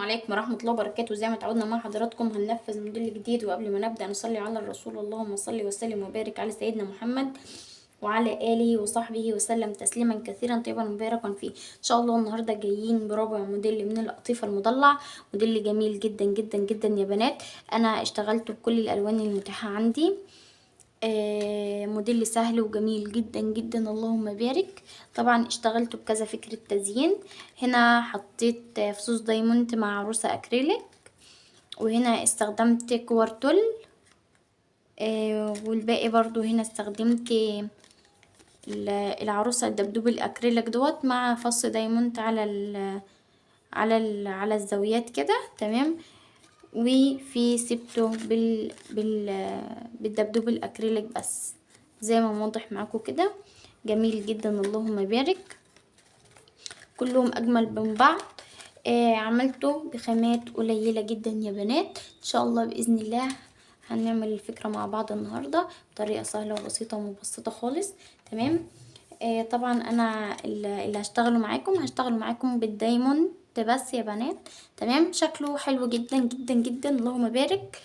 عليكم ورحمة الله وبركاته. زي ما اتعودنا مع حضراتكم هننفذ موديل جديد، وقبل ما نبدأ نصلي على الرسول. اللهم صل وسلم وبارك على سيدنا محمد وعلى آله وصحبه وسلم تسليما كثيرا طيبا مباركا فيه. ان شاء الله النهارده جايين بربع موديل من القطيفة المضلع، موديل جميل جدا جدا جدا يا بنات. انا اشتغلت بكل الالوان المتاحة عندي. موديل سهل وجميل جدا جدا اللهم بارك. طبعا اشتغلت بكذا فكرة تزيين. هنا حطيت فصوص دايموند مع عروسة اكريليك، وهنا استخدمت كور تل. والباقي برضو هنا استخدمت العروسة الدبدوب الاكريليك دوت مع فص دايموند على الزاويات كده. تمام. وفي سبته بالدبدوب الاكريليك بس زي ما واضح معاكم كده. جميل جدا اللهم بارك، كلهم اجمل من بعض. عملته بخامات قليلة جدا يا بنات. ان شاء الله باذن الله هنعمل الفكرة مع بعض النهاردة بطريقة سهلة وبسيطة ومبسطة خالص. تمام. طبعا انا اللي هشتغلوا معاكم بالدايموند بس يا بنات. تمام. شكله حلو جدا جدا جدا اللهم بارك.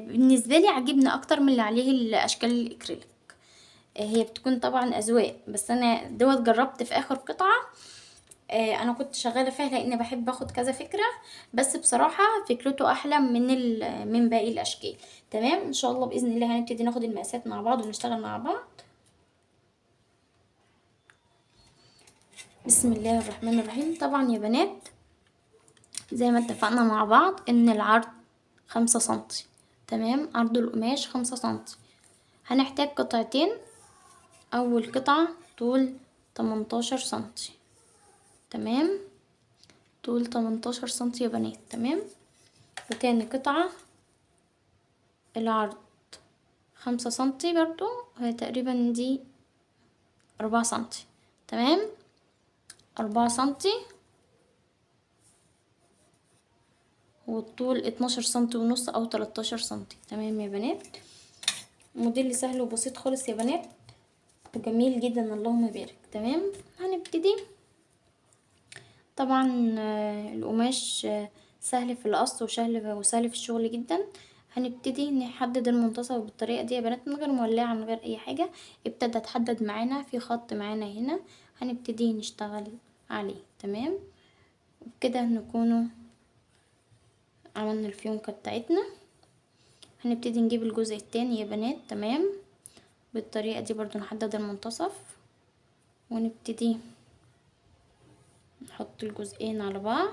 بالنسبه لي عجبني اكتر من اللي عليه الاشكال الاكريليك. هي بتكون طبعا اذواق، بس انا دوت جربت في اخر قطعه. انا كنت شغاله فيها لان بحب اخد كذا فكره، بس بصراحه فكرته احلى من باقي الاشكال. تمام. ان شاء الله باذن الله هنبتدي ناخد المقاسات مع بعض ونشتغل مع بعض. بسم الله الرحمن الرحيم. طبعا يا بنات زي ما اتفقنا مع بعض ان العرض 5 سنتي. تمام. عرض القماش 5 سنتي. هنحتاج قطعتين. اول قطعة طول 18 سنتي. تمام. طول 18 سنتي يا بنات. تمام. وتاني قطعة العرض 5 سنتي برضو، هي تقريبا دي 4 سنتي. تمام. 4 سنتي. والطول 12 سنتي ونص او 13 سنتي. تمام يا بنات. موديل سهل وبسيط خالص يا بنات وجميل جدا اللهم بارك. تمام. هنبتدي. طبعا القماش سهل في القص وسهل في الشغل جدا. هنبتدي نحدد المنتصف بالطريقه دي يا بنات من غير مولعه من غير اي حاجه. ابتدى اتحدد معانا في خط معانا هنا، هنبتدي نشتغل عليه. تمام. وبكده نكونوا عملنا الفيونكه بتاعتنا. هنبتدي نجيب الجزء التاني يا بنات. تمام. بالطريقة دي برضو نحدد المنتصف ونبتدي نحط الجزئين على بعض.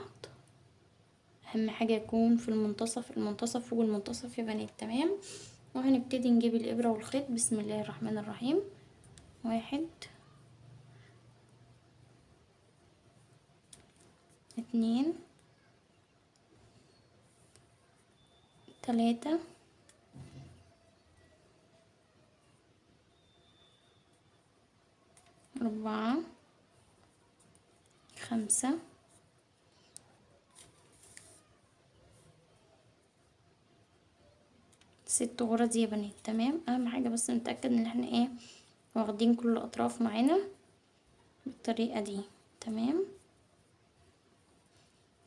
اهم حاجة يكون في المنتصف فوق المنتصف يا بنات. تمام. وهنبتدي نجيب الابرة والخيط. بسم الله الرحمن الرحيم. 1 2 3 4 5 6 غرز يا بنات. تمام. اهم حاجة بس نتأكد ان احنا واخدين كل الاطراف معانا بالطريقة دي. تمام.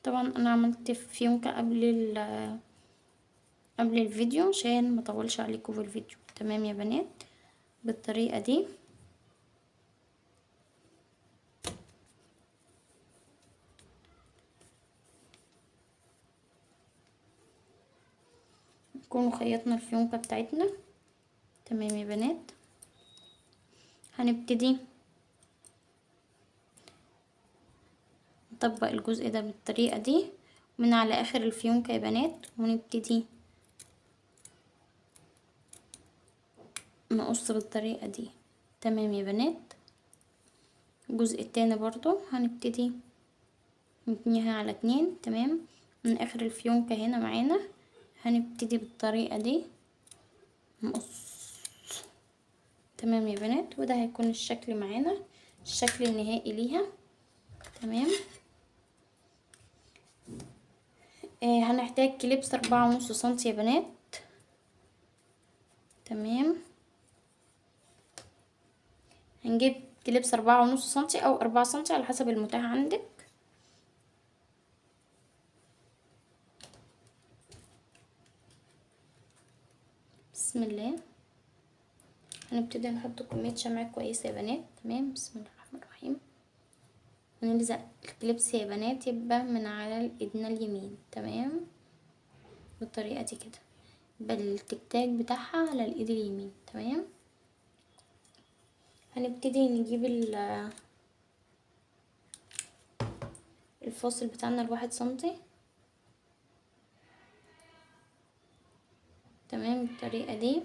طبعا انا عملت فيونكة قبل الفيديو عشان ما اطولش عليكم في الفيديو. تمام يا بنات. بالطريقة دي نكون خيطنا الفيونكة بتاعتنا. تمام يا بنات. هنبتدي نطبق الجزء ده بالطريقة دي من على اخر الفيونكة يا بنات، ونبتدي نقص بالطريقة دي. تمام يا بنات. الجزء التاني برضو هنبتدي نتنيها على 2. تمام. من اخر الفيونكة هنا معانا هنبتدي بالطريقة دي نقص. تمام يا بنات. وده هيكون الشكل معانا، الشكل النهائي ليها. تمام. هنحتاج كليبس 4.5 سنتي يا بنات. تمام. هنجيب كليبس 4.5 سنتي او 4 سنتي على حسب المتاح عندك. بسم الله. هنبتدي نحط كمية شمع كويسة يا بنات. تمام، بسم الله الرحمن الرحيم. ونلزق الكليبس يا بنات يبقى من على ايدنا اليمين. تمام، بالطريقة دي كده، يبقى التكتاك بتاعها على الايد اليمين. تمام، هنبتدي نجيب الفاصل بتاعنا ال1 سنتي. تمام، بالطريقة دي،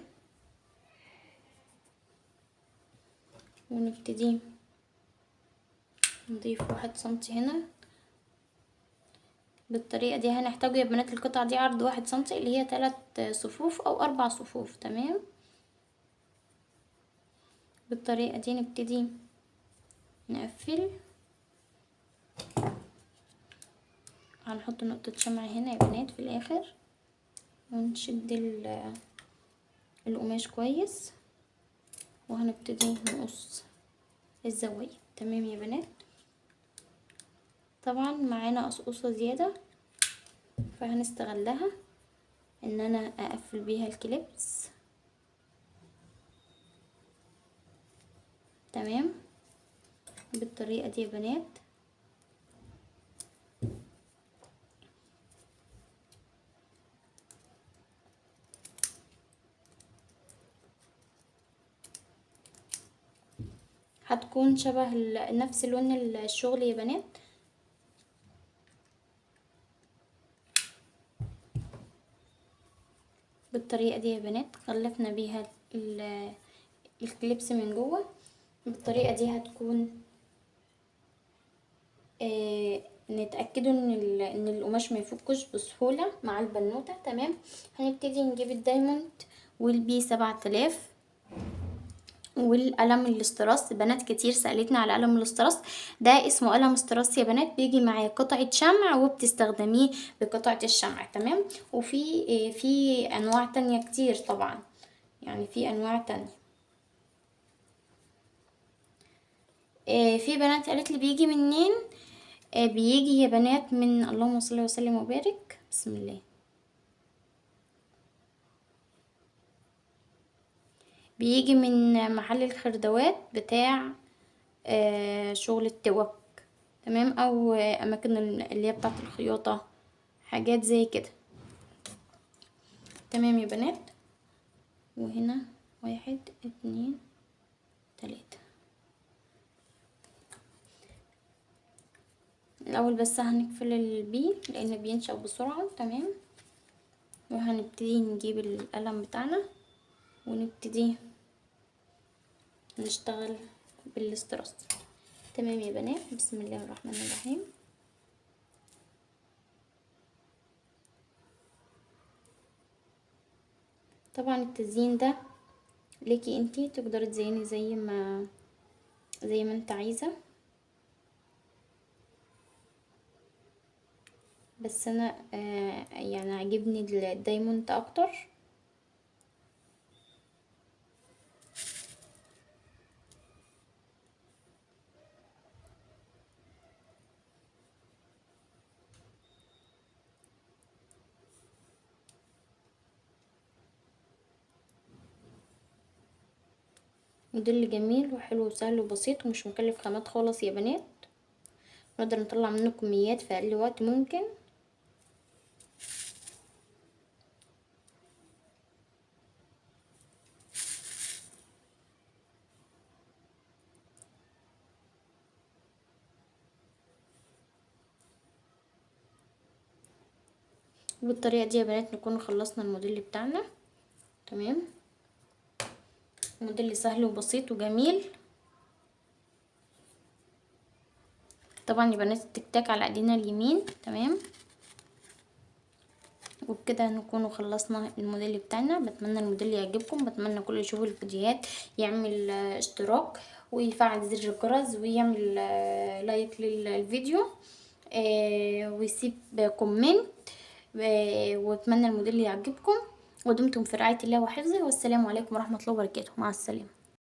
ونبتدي نضيف 1 سنتي هنا. بالطريقة دي هنحتاج يا بنات القطعة دي عرض 1 سنتي، اللي هي 3 صفوف او 4 صفوف. تمام، بالطريقة دي نبتدي نقفل. هنحط نقطة شمع هنا يا بنات في الاخر، ونشد القماش كويس، وهنبتدي نقص الزوايا. تمام يا بنات، طبعا معانا قصقصة زيادة فهنستغلها ان انا اقفل بيها الكليبس. تمام، بالطريقة دي يا بنات. هتكون شبه نفس لون الشغل يا بنات. بالطريقة دي يا بنات غلفنا بيها الكليبس من جوه. بالطريقة دي هتكون نتأكدوا ان القماش ما يفكش بسهولة مع البنوتة. تمام، هنبتدي نجيب الدايموند والبي 7000 والقلم الاستراس. بنات كتير سألتنا على قلم الاستراس، ده اسمه قلم استراس يا بنات، بيجي معاه قطعة شمع وبتستخدميه بقطعة الشمع. تمام، في انواع تانية كتير طبعا، يعني في انواع تانية. في بنات قالت لي بيجي منين. بيجي يا بنات من، اللهم صل وسلم وبارك، بسم الله، بيجي من محل الخردوات بتاع شغل التوك. تمام، او اماكن اللي هي بتاعت الخياطة، حاجات زي كده. تمام يا بنات، وهنا 1 2 3. الاول بس هنقفل البي لان بينشأ بسرعة. تمام، وهنبتدي نجيب القلم بتاعنا ونبتدي نشتغل بالاستراس. تمام يا بنات، بسم الله الرحمن الرحيم. طبعا التزيين ده ليكي انتي، تقدري تزيني زي ما انت عايزة، بس انا يعني عجبني الدايموند اكتر. موديل جميل وحلو وسهل وبسيط ومش مكلف خامات خالص يا بنات، نقدر نطلع منه كميات في اقل وقت ممكن. بالطريقة دي يا بنات نكون خلصنا الموديل بتاعنا. تمام، موديل سهل وبسيط وجميل. طبعا يا بنات التكتاك على ايدينا اليمين. تمام، وبكده نكون خلصنا الموديل بتاعنا. بتمنى الموديل يعجبكم، بتمنى كل يشوف الفيديوهات يعمل اشتراك ويفعل زر الجرس ويعمل لايك للفيديو ويسيب كومنت. واتمنى الموديل يعجبكم، ودمتم في رعاية الله وحفظه، والسلام عليكم ورحمة الله وبركاته. مع السلامة.